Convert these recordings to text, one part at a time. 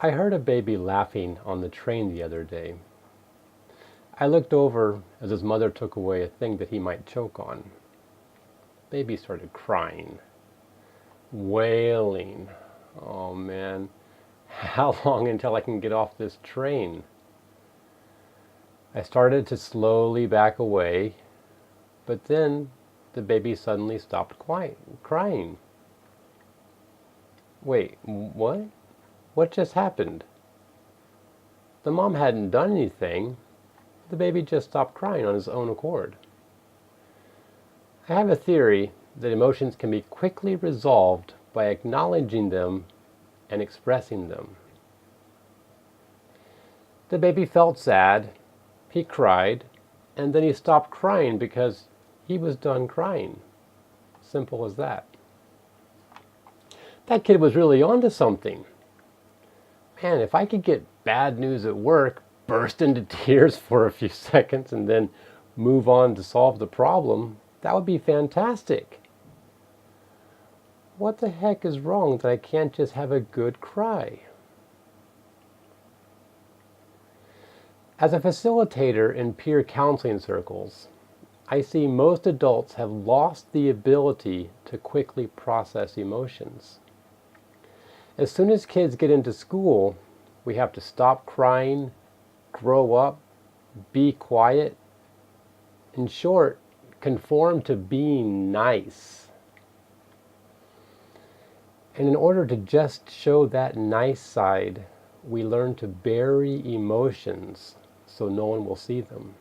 I heard a baby laughing on the train the other day. I looked over as his mother took away a thing that he might choke on. Baby started crying, wailing. Oh man, how long until I can get off this train? I started to slowly back away, but then the baby suddenly stopped crying. Wait, what? What just happened? The mom hadn't done anything. The baby just stopped crying on his own accord. I have a theory that emotions can be quickly resolved by acknowledging them and expressing them. The baby felt sad, he cried, and then he stopped crying because he was done crying. Simple as that. That kid was really onto something. Man, if I could get bad news at work, burst into tears for a few seconds, and then move on to solve the problem, that would be fantastic. What the heck is wrong that I can't just have a good cry? As a facilitator in peer counseling circles, I see most adults have lost the ability to quickly process emotions. As soon as kids get into school, we have to stop crying, grow up, be quiet. In short, conform to being nice. And in order to just show that nice side, we learn to bury emotions so no one will see them.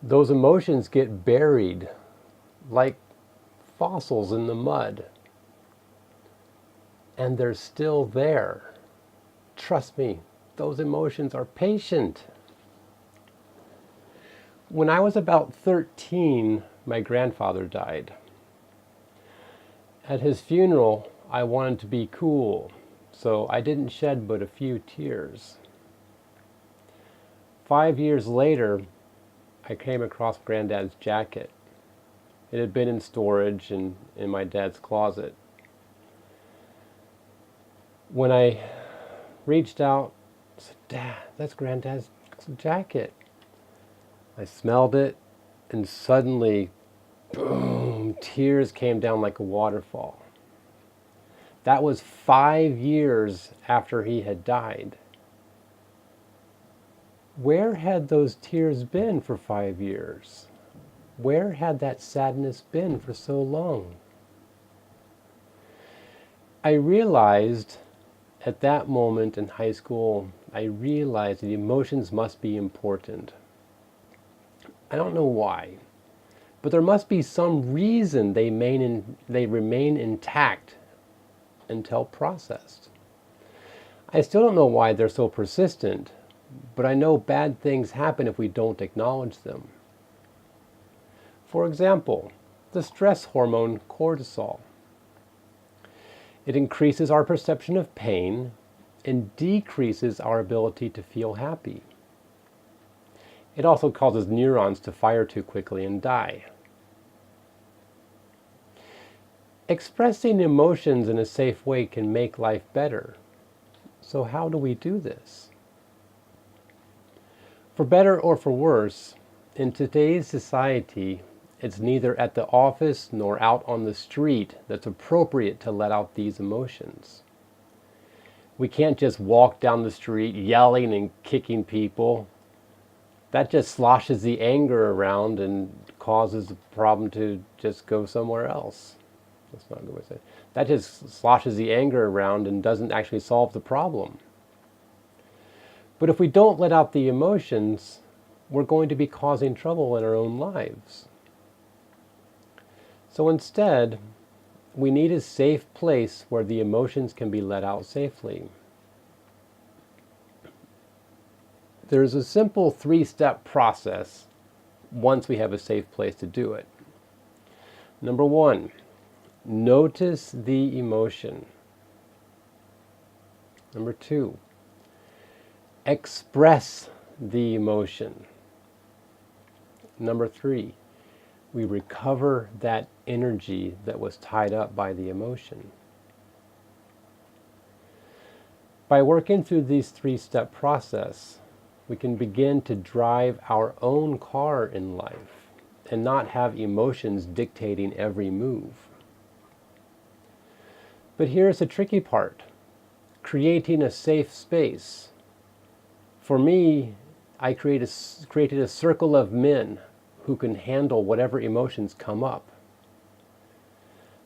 Those emotions get buried like fossils in the mud. And they're still there. Trust me, those emotions are patient. When I was about 13, my grandfather died. At his funeral, I wanted to be cool, so I didn't shed but a few tears. 5 years later, I came across Granddad's jacket. It had been in storage in my dad's closet. When I reached out, I said, "Dad, that's Granddad's jacket." I smelled it, and suddenly, boom, tears came down like a waterfall. That was 5 years after he had died. Where had those tears been for 5 years? Where had that sadness been for so long? I realized at that moment in high school, I realized that emotions must be important. I don't know why, but there must be some reason they remain intact until processed. I still don't know why they're so persistent, but I know bad things happen if we don't acknowledge them. For example, the stress hormone cortisol. It increases our perception of pain and decreases our ability to feel happy. It also causes neurons to fire too quickly and die. Expressing emotions in a safe way can make life better. So how do we do this? For better or for worse, in today's society, it's neither at the office nor out on the street that's appropriate to let out these emotions. We can't just walk down the street yelling and kicking people. That just sloshes the anger around and causes the problem to just go somewhere else. That's not a good way to say it. That just sloshes the anger around and doesn't actually solve the problem. But if we don't let out the emotions, we're going to be causing trouble in our own lives. So instead, we need a safe place where the emotions can be let out safely. There's a simple 3-step process once we have a safe place to do it. Number 1, notice the emotion. Number 2, express the emotion. Number 3, we recover that energy that was tied up by the emotion. By working through these three-step process, we can begin to drive our own car in life and not have emotions dictating every move. But here's the tricky part: creating a safe space. For me, I created a circle of men who can handle whatever emotions come up.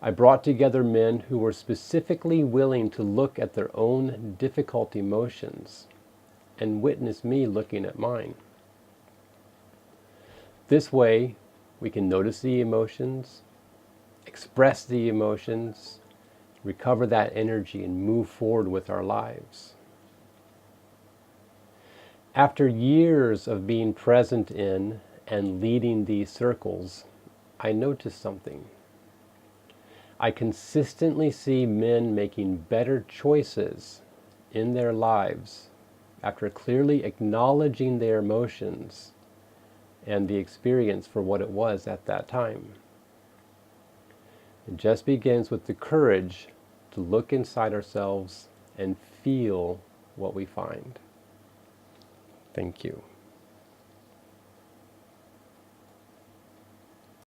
I brought together men who were specifically willing to look at their own difficult emotions and witness me looking at mine. This way, we can notice the emotions, express the emotions, recover that energy, and move forward with our lives. After years of being present in and leading these circles, I noticed something. I consistently see men making better choices in their lives after clearly acknowledging their emotions and the experience for what it was at that time. It just begins with the courage to look inside ourselves and feel what we find. Thank you.